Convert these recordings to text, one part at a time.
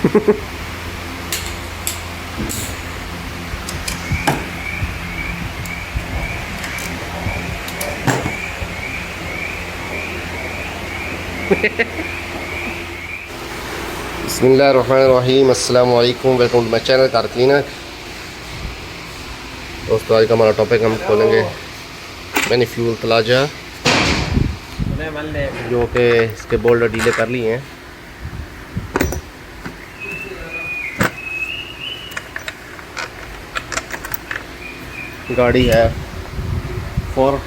बिस्मिल्लाहिर्रहमानिर्रहीम, अस्सलाम वालेकुम, welcome to my channel car cleaner. दोस्तों, आज का हमारा टॉपिक हम खोलेंगे मैंने फ्यूल तलाजा, जो कि इसके बोल्डर डीले कर लिए हैं। गाड़ी है फोर्ट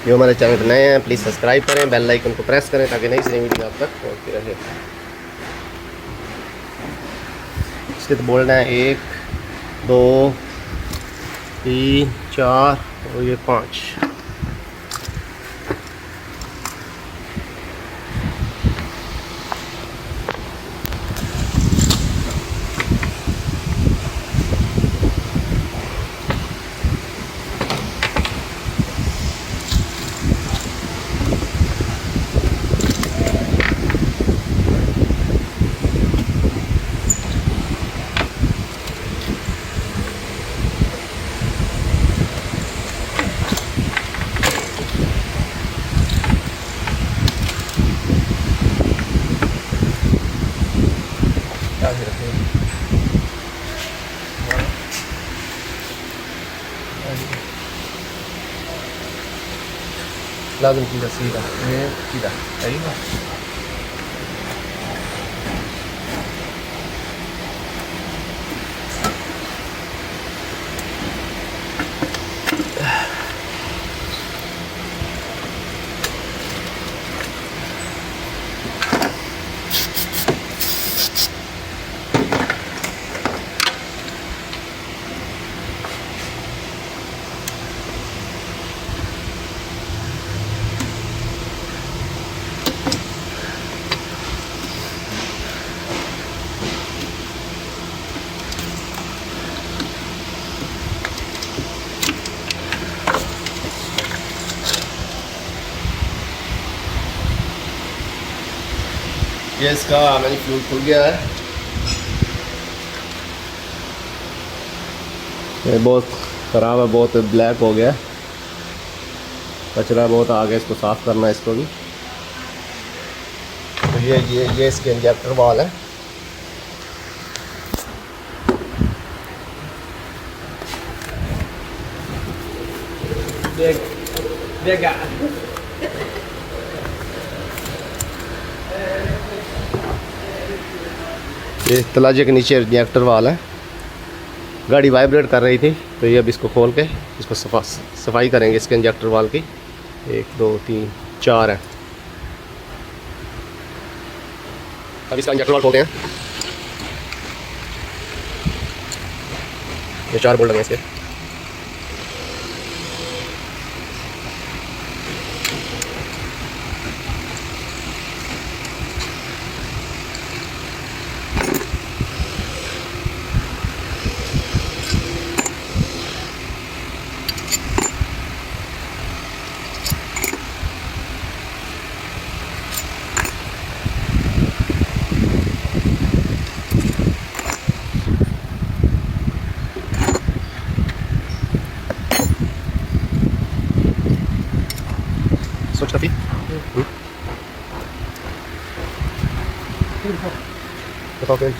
जो हमारे चैनल पर नए हैं प्लीज़ सब्सक्राइब करें, बेल आइकन को प्रेस करें ताकि नई से नई वीडियो आप तक पहुंचती रहे। इसके तो बोल्ड हैं 1 2 3 4 और ये 5। لازم كده سيدة كده، ايوه ये इसका मैंने फ्यूल खुल गया है। ये बहुत ख़राब है, बहुत ब्लैक हो गया, कचरा बहुत आ गया, इसको साफ़ करना है इसको भी। तो ये इसके इंजेक्टर वाल है। देगा ये तलाजे के नीचे इंजेक्टर वाल है। गाड़ी वाइब्रेट कर रही थी तो ये अब इसको खोल के इसको सफाई करेंगे इसके इंजेक्टर वाल की। 1 2 3 4 है। अब इसका इंजेक्टर वाल खोलते हैं। ये 4 बोल्ट लगे इसके। सोच काफी बताओ फिर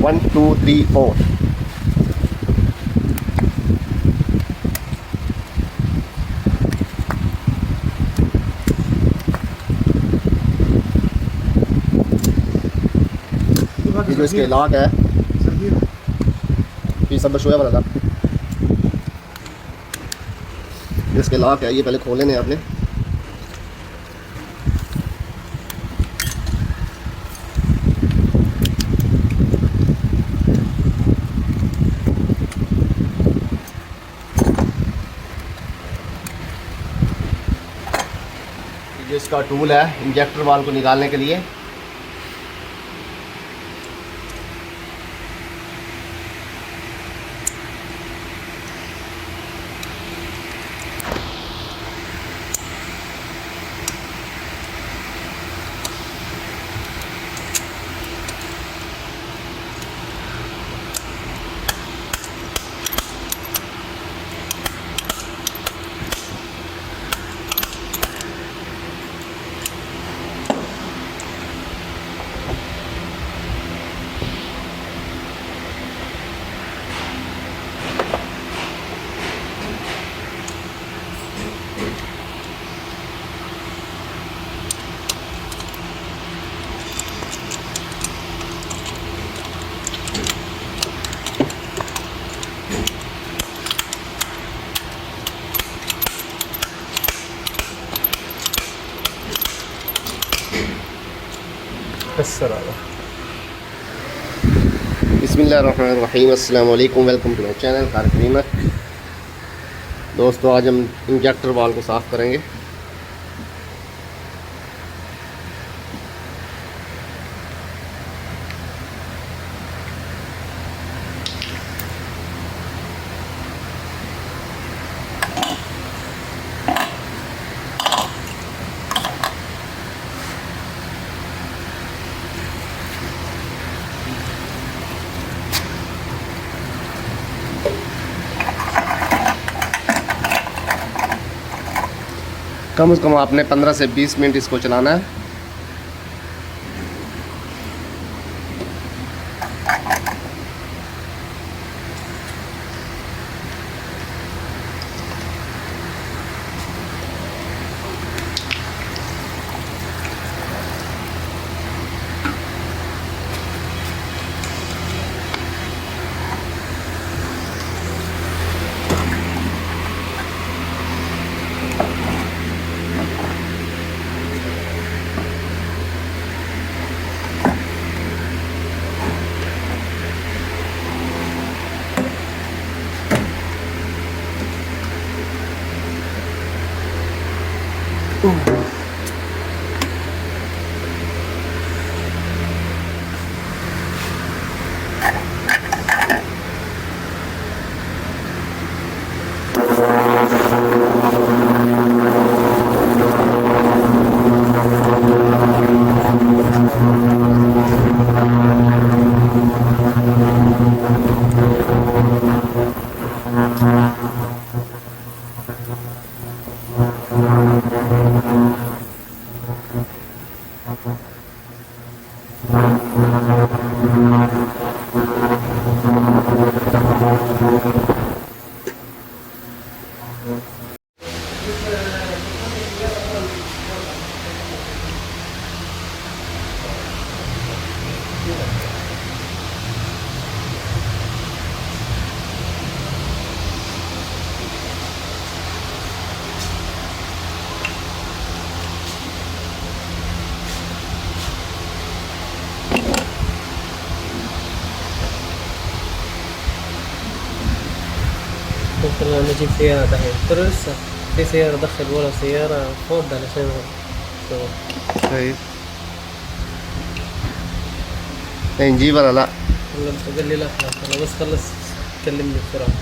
1 2 3 4। जो इसके लॉक है ये सब शोया वाला था, इसके लॉक है, ये पहले खोल लेने आपने। जो इसका टूल है इंजेक्टर वाल को निकालने के लिए। बिस्मिल्लाहिर्रहमानिर्रहीम, अस्सलाम वालेकुम, welcome to my channel car cleaner. दोस्तों, आज हम इंजेक्टर वाल को साफ़ करेंगे। कम से कम आपने 15 से 20 मिनट इसको चलाना है। ممكن لما نجيب سيارة دحين ترى لسه في سيارة دخل ولا سيارة فوضى علشان شغل. طيب نجيب ولا لا؟ والله قال لي لا خلاص انا بس خلص كلمني بسرعة.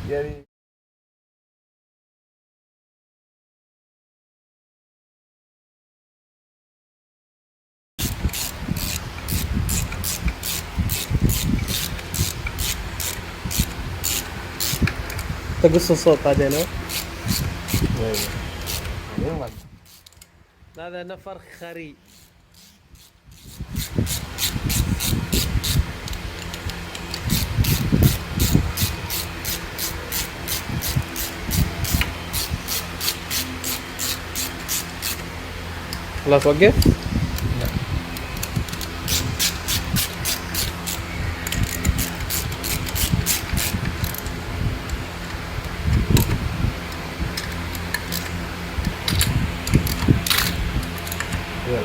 يعني تقص الصوت بعدين ها؟ أيوة. هذا نفر خري. خلاص وقف. يلا.